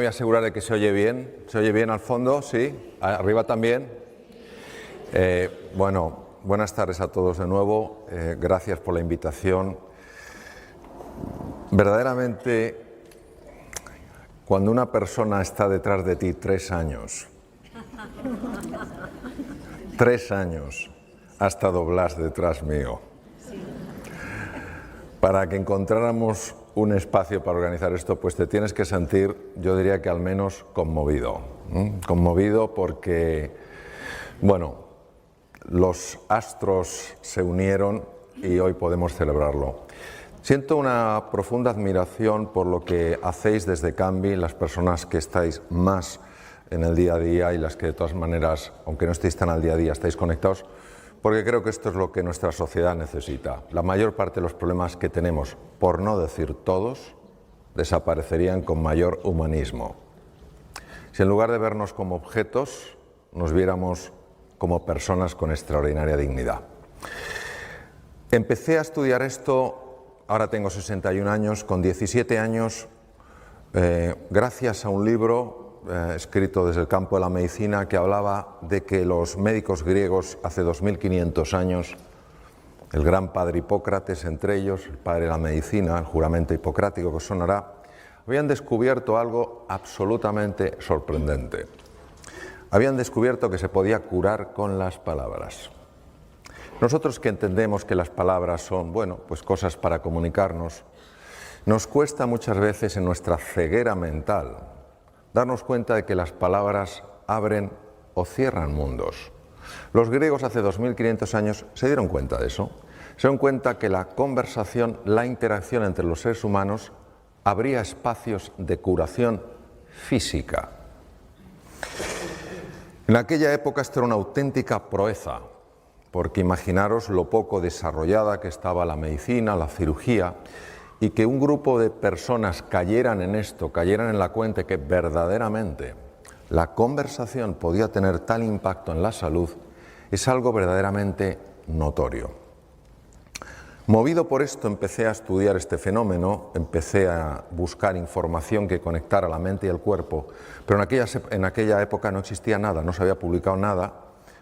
a asegurar de que se oye bien. ¿Se oye bien al fondo? ¿Sí? ¿Arriba también? Bueno, buenas tardes a todos de nuevo. Gracias por la invitación. Verdaderamente, cuando una persona está detrás de ti 3 años, 3 años, ha estado Blas detrás mío, para que encontráramos un espacio para organizar esto, pues te tienes que sentir, yo diría que al menos conmovido. Conmovido porque, bueno, los astros se unieron y hoy podemos celebrarlo. Siento una profunda admiración por lo que hacéis desde Cambi, las personas que estáis más en el día a día y las que de todas maneras, aunque no estéis tan al día a día, estáis conectados, porque creo que esto es lo que nuestra sociedad necesita. La mayor parte de los problemas que tenemos, por no decir todos, desaparecerían con mayor humanismo. Si en lugar de vernos como objetos, nos viéramos como personas con extraordinaria dignidad. Empecé a estudiar esto, ahora tengo 61 años, con 17 años, gracias a un libro escrito desde el campo de la medicina que hablaba de que los médicos griegos hace 2500 años, el gran padre Hipócrates entre ellos, el padre de la medicina, el juramento hipocrático que os sonará, habían descubierto algo absolutamente sorprendente. Habían descubierto que se podía curar con las palabras. Nosotros que entendemos que las palabras son, bueno, pues cosas para comunicarnos, nos cuesta muchas veces en nuestra ceguera mental darnos cuenta de que las palabras abren o cierran mundos. Los griegos hace 2500 años se dieron cuenta de eso. Se dieron cuenta que la conversación, la interacción entre los seres humanos abría espacios de curación física. En aquella época esto era una auténtica proeza, porque imaginaros lo poco desarrollada que estaba la medicina, la cirugía, y que un grupo de personas cayeran en esto, cayeran en la cuenta que verdaderamente la conversación podía tener tal impacto en la salud, es algo verdaderamente notorio. Movido por esto empecé a estudiar este fenómeno, empecé a buscar información que conectara la mente y el cuerpo, pero en aquella época no existía nada, no se había publicado nada.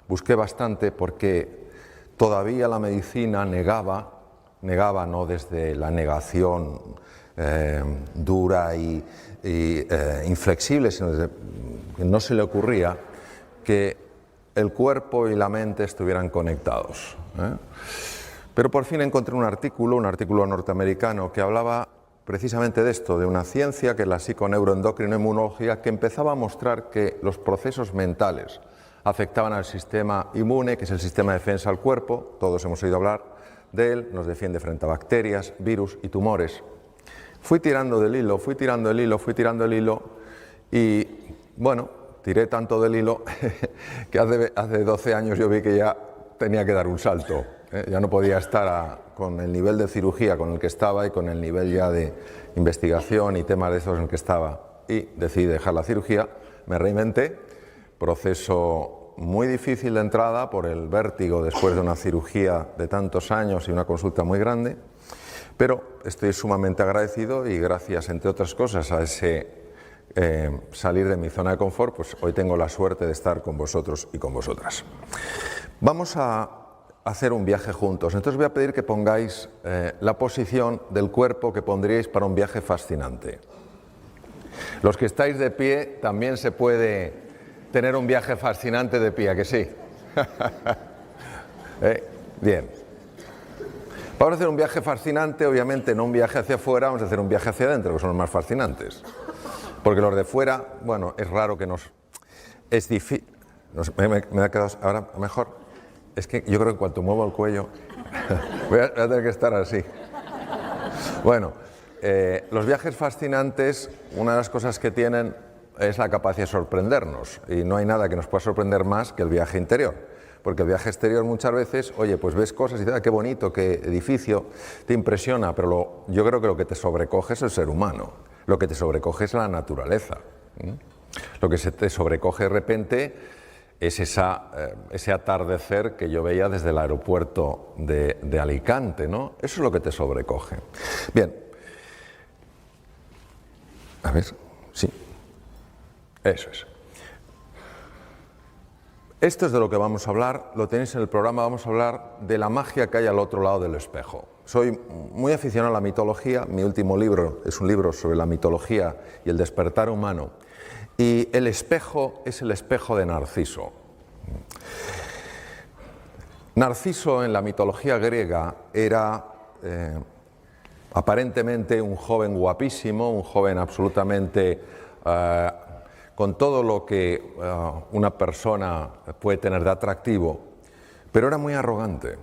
Busqué bastante porque todavía la medicina negaba no desde la negación dura y inflexible, sino desde que no se le ocurría que el cuerpo y la mente estuvieran conectados. Pero por fin encontré un artículo norteamericano que hablaba precisamente de esto, de una ciencia que es la psiconeuroendocrinoinmunología, que empezaba a mostrar que los procesos mentales afectaban al sistema inmune, que es el sistema de defensa del cuerpo, todos hemos oído hablar de él, nos defiende frente a bacterias, virus y tumores. Fui tirando del hilo y, bueno, tiré tanto del hilo que hace 12 años yo vi que ya tenía que dar un salto. Ya no podía estar con el nivel de cirugía con el que estaba y con el nivel ya de investigación y temas de esos en el que estaba. Y decidí dejar la cirugía, me reinventé, proceso muy difícil de entrada por el vértigo después de una cirugía de tantos años y una consulta muy grande, pero estoy sumamente agradecido y gracias, entre otras cosas, a ese salir de mi zona de confort, pues hoy tengo la suerte de estar con vosotros y con vosotras. Vamos a hacer un viaje juntos, entonces voy a pedir que pongáis la posición del cuerpo que pondríais para un viaje fascinante. Los que estáis de pie también se puede tener un viaje fascinante de pie, ¿a que sí? Bien. Vamos a hacer un viaje fascinante, obviamente no un viaje hacia afuera, vamos a hacer un viaje hacia adentro, que son los más fascinantes. Porque los de fuera, bueno, es raro que nos... Es difícil... Me ha quedado ahora mejor. Es que yo creo que cuando muevo el cuello voy a tener que estar así. Bueno, los viajes fascinantes, una de las cosas que tienen es la capacidad de sorprendernos, y no hay nada que nos pueda sorprender más que el viaje interior, porque el viaje exterior muchas veces, oye, pues ves cosas y dices, qué bonito, qué edificio, te impresiona, pero yo creo que lo que te sobrecoge es el ser humano, lo que te sobrecoge es la naturaleza, lo que se te sobrecoge de repente es ese atardecer que yo veía desde el aeropuerto de Alicante, ¿no? Eso es lo que te sobrecoge. Bien, a ver, sí. Eso es. Esto es de lo que vamos a hablar, lo tenéis en el programa, vamos a hablar de la magia que hay al otro lado del espejo. Soy muy aficionado a la mitología, mi último libro es un libro sobre la mitología y el despertar humano, y el espejo es el espejo de Narciso. Narciso en la mitología griega era aparentemente un joven guapísimo, un joven absolutamente con todo lo que una persona puede tener de atractivo, pero era muy arrogante,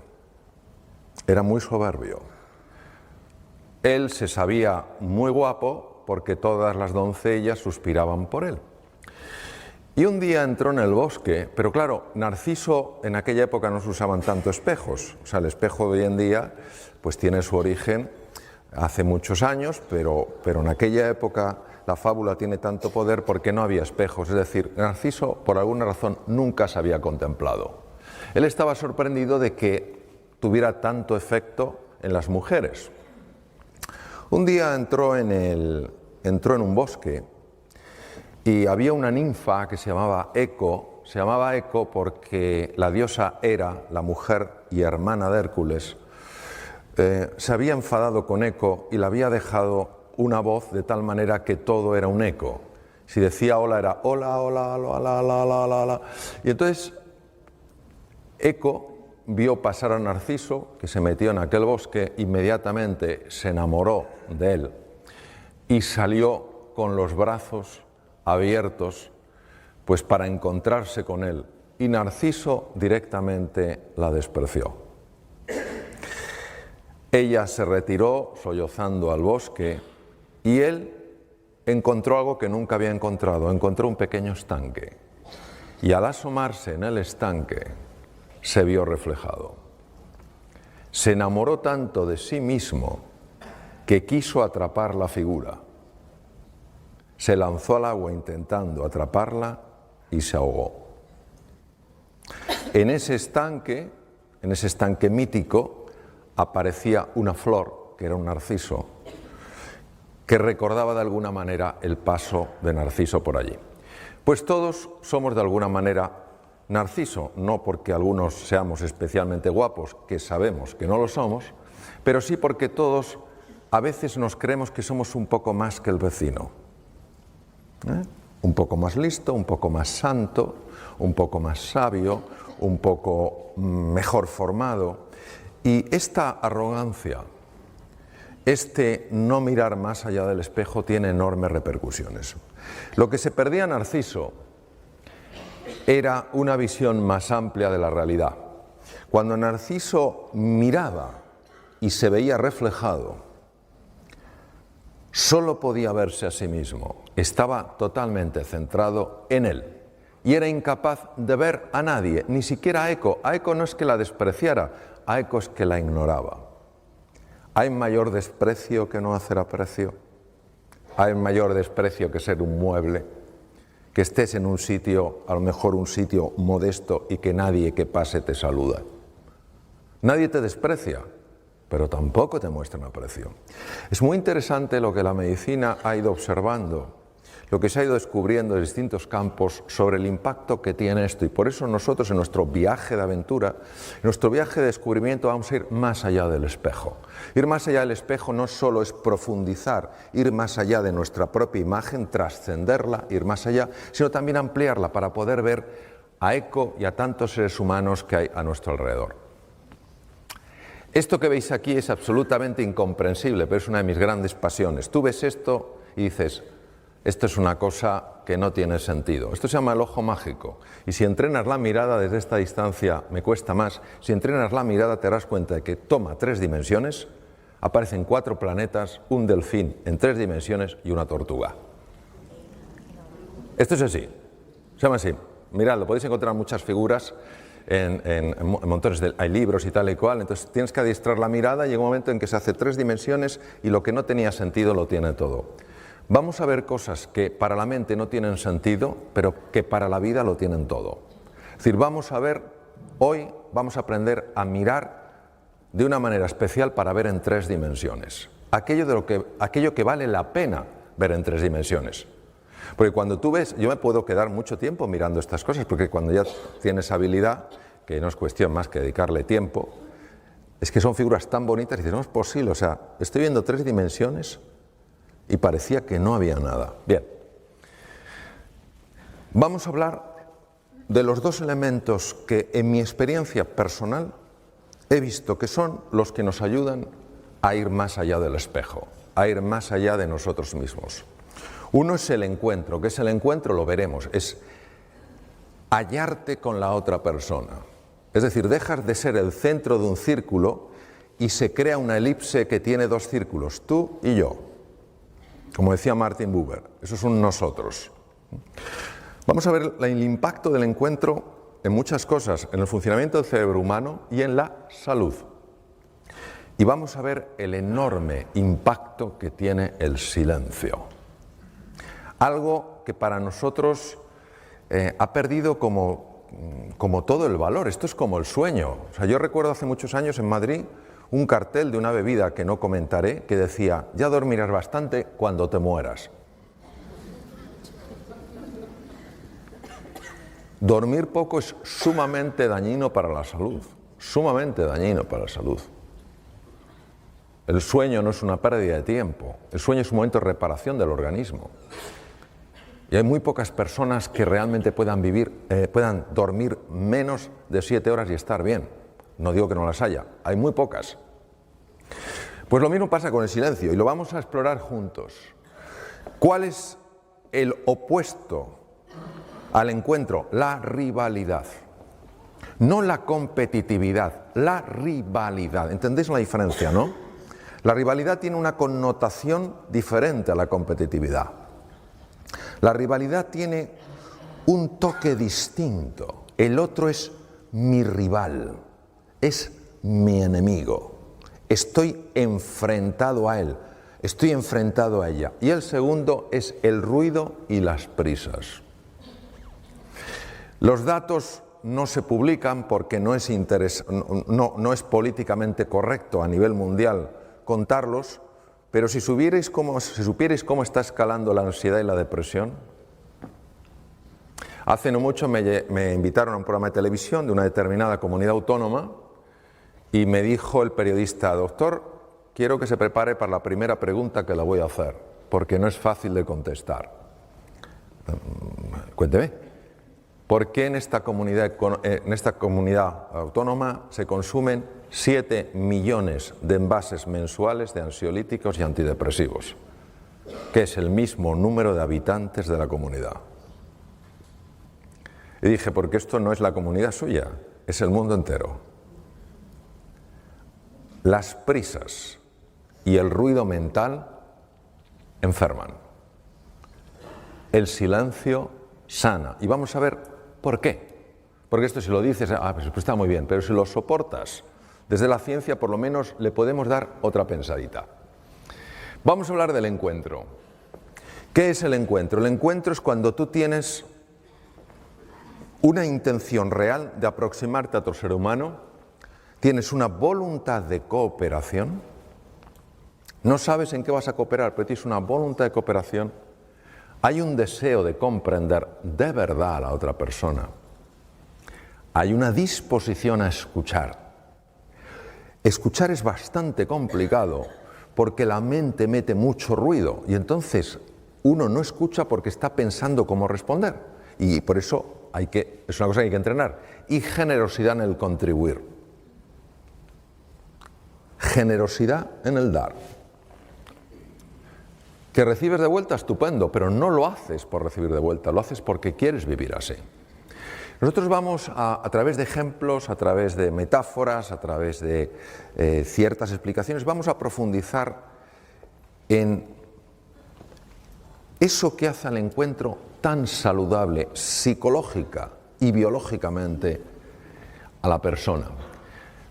era muy soberbio. Él se sabía muy guapo porque todas las doncellas suspiraban por él. Y un día entró en el bosque, pero claro, Narciso en aquella época no se usaban tanto espejos, o sea, el espejo de hoy en día pues tiene su origen hace muchos años, pero en aquella época la fábula tiene tanto poder porque no había espejos, es decir, Narciso por alguna razón nunca se había contemplado. Él estaba sorprendido de que tuviera tanto efecto en las mujeres. Un día entró en un bosque y había una ninfa que se llamaba Eco porque la diosa Hera, la mujer y hermana de Hércules, se había enfadado con Eco y le había dejado una voz de tal manera que todo era un eco. Si decía hola era hola, hola, hola, hola, hola, hola, hola. Y entonces Eco vio pasar a Narciso, que se metió en aquel bosque, inmediatamente se enamoró de él y salió con los brazos abiertos pues para encontrarse con él. Y Narciso directamente la despreció. Ella se retiró sollozando al bosque y él encontró algo que nunca había encontrado, encontró un pequeño estanque y al asomarse en el estanque se vio reflejado. Se enamoró tanto de sí mismo que quiso atrapar la figura. Se lanzó al agua intentando atraparla y se ahogó. En ese estanque mítico, aparecía una flor, que era un narciso, que recordaba de alguna manera el paso de Narciso por allí. Pues todos somos de alguna manera Narciso, no porque algunos seamos especialmente guapos, que sabemos que no lo somos, pero sí porque todos a veces nos creemos que somos un poco más que el vecino. Un poco más listo, un poco más santo, un poco más sabio, un poco mejor formado. Y esta arrogancia, este no mirar más allá del espejo tiene enormes repercusiones. Lo que se perdía Narciso era una visión más amplia de la realidad. Cuando Narciso miraba y se veía reflejado, solo podía verse a sí mismo, estaba totalmente centrado en él y era incapaz de ver a nadie, ni siquiera a Eco. A Eco no es que la despreciara, a Eco es que la ignoraba. ¿Hay mayor desprecio que no hacer aprecio? ¿Hay mayor desprecio que ser un mueble? Que estés en un sitio, a lo mejor un sitio modesto y que nadie que pase te saluda. Nadie te desprecia, pero tampoco te muestran aprecio. Es muy interesante lo que la medicina ha ido observando, lo que se ha ido descubriendo en distintos campos sobre el impacto que tiene esto. Y por eso nosotros en nuestro viaje de aventura, en nuestro viaje de descubrimiento, vamos a ir más allá del espejo. Ir más allá del espejo no solo es profundizar, ir más allá de nuestra propia imagen, trascenderla, ir más allá, sino también ampliarla para poder ver a Eco y a tantos seres humanos que hay a nuestro alrededor. Esto que veis aquí es absolutamente incomprensible, pero es una de mis grandes pasiones. Tú ves esto y dices, esto es una cosa que no tiene sentido. Esto se llama el ojo mágico. Y si entrenas la mirada desde esta distancia, me cuesta más, si entrenas la mirada te darás cuenta de que toma 3 dimensiones, aparecen 4 planetas, un delfín en 3 dimensiones y una tortuga. Esto es así, se llama así. Mirad, lo podéis encontrar muchas figuras en montones hay libros y tal y cual, entonces tienes que adiestrar la mirada y llega un momento en que se hace 3 dimensiones y lo que no tenía sentido lo tiene todo. Vamos a ver cosas que para la mente no tienen sentido, pero que para la vida lo tienen todo. Es decir, hoy vamos a aprender a mirar de una manera especial para ver en 3 dimensiones. Aquello que vale la pena ver en 3 dimensiones. Porque cuando tú ves, yo me puedo quedar mucho tiempo mirando estas cosas, porque cuando ya tienes habilidad, que no es cuestión más que dedicarle tiempo, es que son figuras tan bonitas y dices, no es posible, o sea, estoy viendo 3 dimensiones y parecía que no había nada. Bien, vamos a hablar de los 2 elementos que en mi experiencia personal he visto que son los que nos ayudan a ir más allá del espejo, a ir más allá de nosotros mismos. Uno es el encuentro. ¿Qué es el encuentro? Lo veremos. Es hallarte con la otra persona. Es decir, dejas de ser el centro de un círculo y se crea una elipse que tiene 2 círculos, tú y yo. Como decía Martin Buber, eso es un nosotros. Vamos a ver el impacto del encuentro en muchas cosas, en el funcionamiento del cerebro humano y en la salud. Y vamos a ver el enorme impacto que tiene el silencio. Algo que para nosotros ha perdido como todo el valor. Esto es como el sueño. O sea, yo recuerdo hace muchos años en Madrid un cartel de una bebida que no comentaré que decía, ya dormirás bastante cuando te mueras. Dormir poco es sumamente dañino para la salud, sumamente dañino para la salud. El sueño no es una pérdida de tiempo, el sueño es un momento de reparación del organismo. Y hay muy pocas personas que realmente puedan dormir menos de 7 horas y estar bien. No digo que no las haya, hay muy pocas. Pues lo mismo pasa con el silencio y lo vamos a explorar juntos. ¿Cuál es el opuesto al encuentro? La rivalidad. No la competitividad, la rivalidad. ¿Entendéis la diferencia, no? La rivalidad tiene una connotación diferente a la competitividad. La rivalidad tiene un toque distinto. El otro es mi rival, es mi enemigo. Estoy enfrentado a él, estoy enfrentado a ella. Y el segundo es el ruido y las prisas. Los datos no se publican porque no es políticamente correcto a nivel mundial contarlos, pero si supierais cómo está escalando la ansiedad y la depresión. Hace no mucho me invitaron a un programa de televisión de una determinada comunidad autónoma y me dijo el periodista, doctor, quiero que se prepare para la primera pregunta que le voy a hacer, porque no es fácil de contestar. Cuénteme, ¿por qué en esta comunidad autónoma se consumen 7 millones de envases mensuales de ansiolíticos y antidepresivos, que es el mismo número de habitantes de la comunidad? Y dije, porque esto no es la comunidad suya, es el mundo entero. Las prisas y el ruido mental enferman. El silencio sana. Y vamos a ver por qué. Porque esto si lo dices, pues está muy bien, pero si lo soportas, desde la ciencia por lo menos le podemos dar otra pensadita. Vamos a hablar del encuentro. ¿Qué es el encuentro? El encuentro es cuando tú tienes una intención real de aproximarte a otro ser humano, tienes una voluntad de cooperación, no sabes en qué vas a cooperar, pero tienes una voluntad de cooperación, hay un deseo de comprender de verdad a la otra persona, hay una disposición a escuchar. Escuchar es bastante complicado porque la mente mete mucho ruido y entonces uno no escucha porque está pensando cómo responder y por eso es una cosa que hay que entrenar. Y generosidad en el contribuir. Generosidad en el dar. Que recibes de vuelta, estupendo, pero no lo haces por recibir de vuelta, lo haces porque quieres vivir así. Nosotros vamos a través de ejemplos, a través de metáforas, a través de ciertas explicaciones, vamos a profundizar en eso que hace al encuentro tan saludable psicológica y biológicamente a la persona.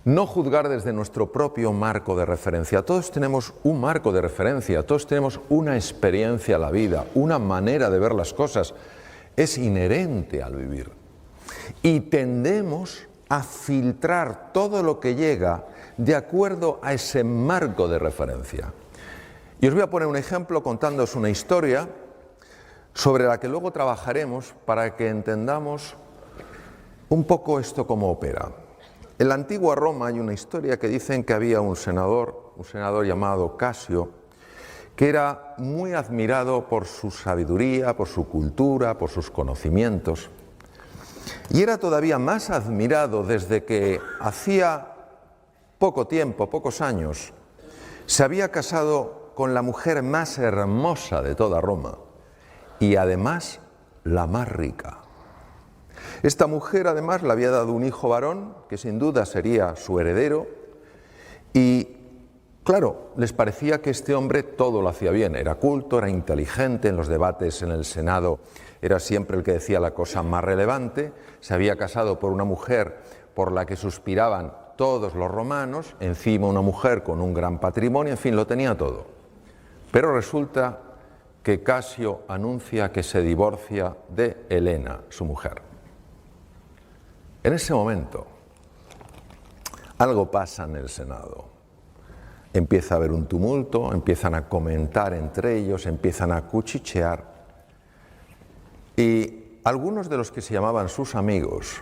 No juzgar desde nuestro propio marco de referencia. Todos tenemos un marco de referencia, todos tenemos una experiencia a la vida, una manera de ver las cosas. Es inherente al vivir. Y tendemos a filtrar todo lo que llega de acuerdo a ese marco de referencia. Y os voy a poner un ejemplo contándoos una historia sobre la que luego trabajaremos para que entendamos un poco esto cómo opera. En la antigua Roma hay una historia que dicen que había un senador llamado Casio, que era muy admirado por su sabiduría, por su cultura, por sus conocimientos, y era todavía más admirado desde que hacía poco tiempo, pocos años, se había casado con la mujer más hermosa de toda Roma y además la más rica. Esta mujer además le había dado un hijo varón que sin duda sería su heredero y claro, les parecía que este hombre todo lo hacía bien, era culto, era inteligente, en los debates en el Senado era siempre el que decía la cosa más relevante, se había casado por una mujer por la que suspiraban todos los romanos, encima una mujer con un gran patrimonio, en fin, lo tenía todo. Pero resulta que Casio anuncia que se divorcia de Helena, su mujer. En ese momento, algo pasa en el Senado. Empieza a haber un tumulto, empiezan a comentar entre ellos, empiezan a cuchichear, y algunos de los que se llamaban sus amigos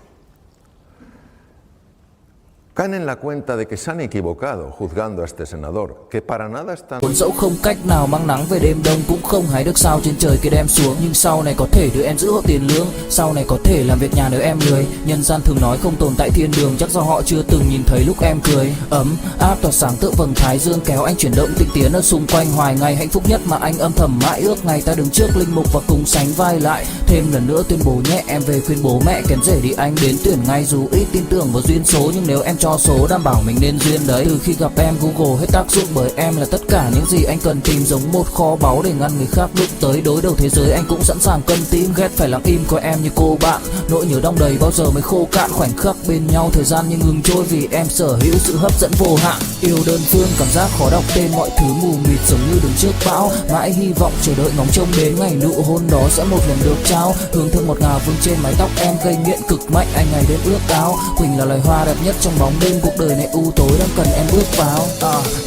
caen en la cuenta de que se han equivocado juzgando a este senador, que para nada están... Dẫu không cách nào mang nắng về đêm đông, cũng không hái được sao trên trời kia đem xuống, nhưng sau này có thể đưa em giữ hộ tiền lương, sau này có thể làm việc nhà nếu em lười. Nhân gian thường nói không tồn tại thiên đường, chắc do họ chưa từng nhìn thấy lúc em cười. Ấm áp tỏa sáng tựa vầng thái dương, kéo anh chuyển động tịnh tiến ở xung quanh, hoài ngày hạnh phúc nhất mà anh âm thầm mãi ước, ngày ta đứng trước linh mục và cùng sánh vai lại. Thêm lần nữa tuyên bố nhẹ, em về khuyên bố mẹ kén rể đi anh đến tuyển ngay, dù ít tin tưởng vào duyên số, nhưng nếu em cho số đảm bảo mình nên duyên đấy. Từ khi gặp em Google hết tác dụng, bởi em là tất cả những gì anh cần tìm, giống một kho báu để ngăn người khác đụng tới. Đối đầu thế giới anh cũng sẵn sàng cân tím, ghét phải lặng im coi em như cô bạn, nỗi nhớ đong đầy bao giờ mới khô cạn. Khoảnh khắc bên nhau thời gian như ngừng trôi, vì em sở hữu sự hấp dẫn vô hạn. Yêu đơn phương cảm giác khó đọc tên, mọi thứ mù mịt giống như đứng trước bão, mãi hy vọng chờ đợi ngóng trông đến ngày nụ hôn đó sẽ một lần được trao. Hương thơm ngọt ngào vương trên mái tóc em, gây nghiện cực mạnh anh ngày đêm ước ao. Quỳnh là loài hoa đẹp nhất trong bóng đêm, cuộc đời này u tối đang cần em bước vào.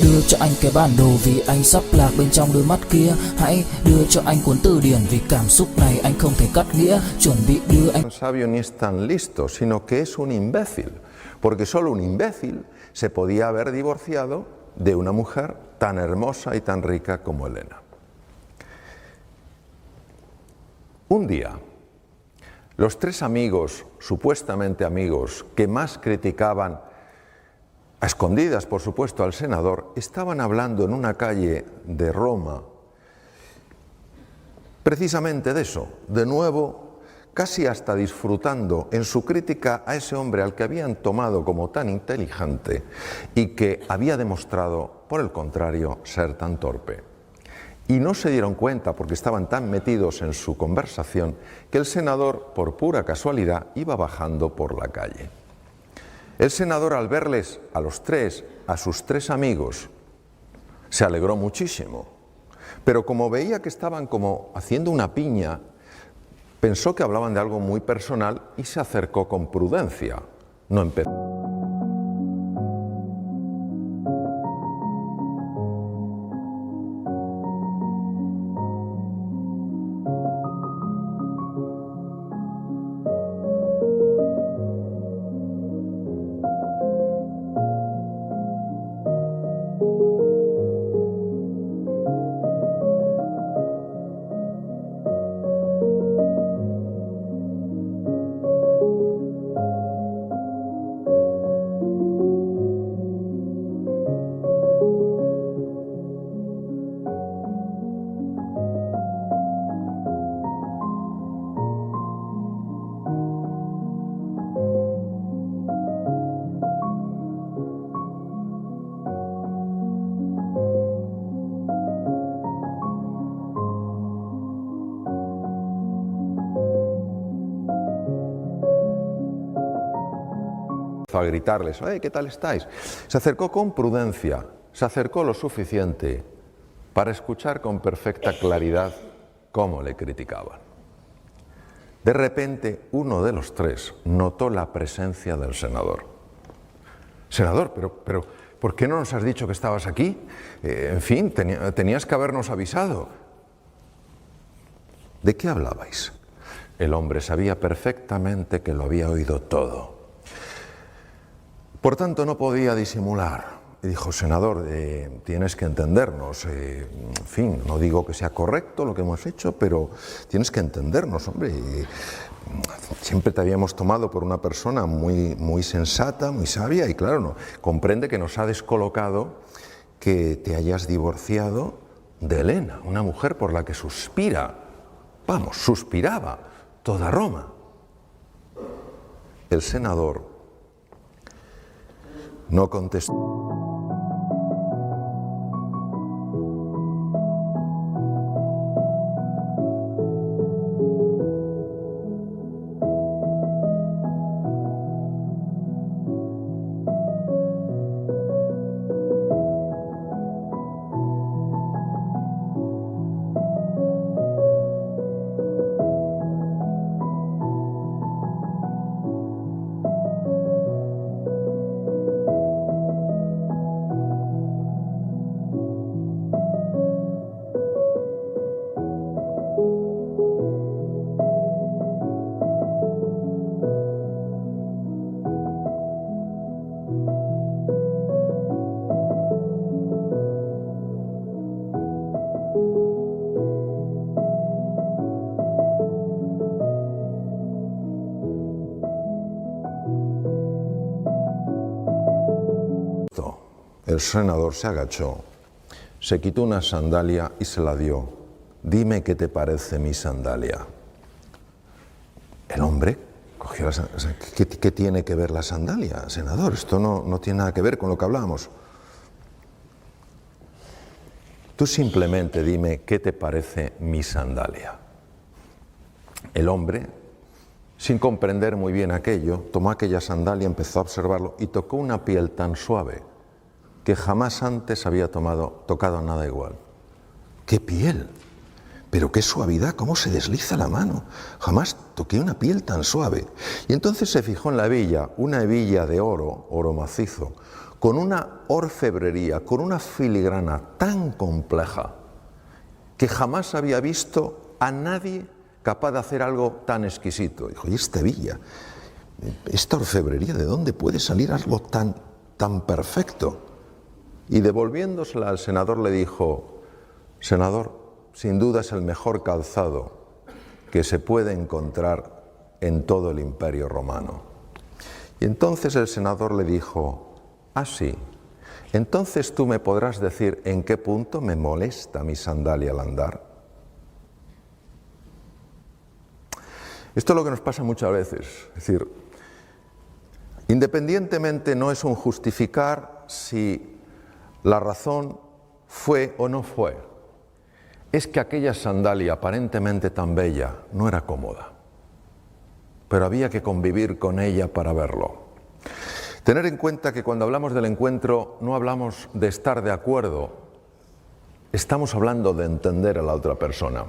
Đưa cho anh cái bản đồ vì anh sắp lạc bên trong đôi mắt kia, hãy đưa cho anh cuốn từ điển vì cảm xúc này anh không thể cắt nghĩa. Chuẩn bị đưa anh... sabio ni es tan listo, sino que es un imbécil, porque solo un imbécil se podía haber divorciado de una mujer tan hermosa y tan rica como Helena. Un día, los tres amigos, supuestamente amigos, que más criticaban, a escondidas por supuesto, al senador, estaban hablando en una calle de Roma precisamente de eso, de nuevo, casi hasta disfrutando en su crítica a ese hombre al que habían tomado como tan inteligente y que había demostrado, por el contrario, ser tan torpe. Y no se dieron cuenta, porque estaban tan metidos en su conversación, que el senador, por pura casualidad, iba bajando por la calle. El senador, al verles a los tres, a sus tres amigos, se alegró muchísimo, pero como veía que estaban como haciendo una piña, pensó que hablaban de algo muy personal y se acercó con prudencia. No empezó. A gritarles, ¿qué tal estáis? Se acercó con prudencia, se acercó lo suficiente para escuchar con perfecta claridad cómo le criticaban. De repente, uno de los tres notó la presencia del senador. Senador, pero ¿por qué no nos has dicho que estabas aquí? En fin, tenías que habernos avisado. ¿De qué hablabais? El hombre sabía perfectamente que lo había oído todo. Por tanto, no podía disimular. Y dijo: senador, tienes que entendernos. En fin, no digo que sea correcto lo que hemos hecho, pero tienes que entendernos, hombre. Siempre te habíamos tomado por una persona muy sensata, muy sabia, y claro, no, comprende que nos ha descolocado que te hayas divorciado de Helena, una mujer por la que suspiraba toda Roma. El senador no contestó. El senador se agachó, se quitó una sandalia y se la dio. Dime qué te parece mi sandalia. El hombre cogió la sandalia. ¿Qué tiene que ver la sandalia, senador? Esto no tiene nada que ver con lo que hablamos. Tú simplemente dime qué te parece mi sandalia. El hombre, sin comprender muy bien aquello, tomó aquella sandalia, empezó a observarlo y tocó una piel tan suave que jamás antes había tocado nada igual. ¡Qué piel! Pero qué suavidad, cómo se desliza la mano. Jamás toqué una piel tan suave. Y entonces se fijó en la hebilla, una hebilla de oro macizo, con una orfebrería, con una filigrana tan compleja, que jamás había visto a nadie capaz de hacer algo tan exquisito. Dijo: ¿y esta hebilla, esta orfebrería, de dónde puede salir algo tan perfecto? Y devolviéndosela al senador le dijo: senador, sin duda es el mejor calzado que se puede encontrar en todo el Imperio Romano. Y entonces el senador le dijo: ah, sí, entonces tú me podrás decir en qué punto me molesta mi sandalia al andar. Esto es lo que nos pasa muchas veces. Es decir, independientemente, no es un justificar si la razón fue o no fue. Es que aquella sandalia aparentemente tan bella no era cómoda, pero había que convivir con ella para verlo. Tener en cuenta que cuando hablamos del encuentro no hablamos de estar de acuerdo, estamos hablando de entender a la otra persona.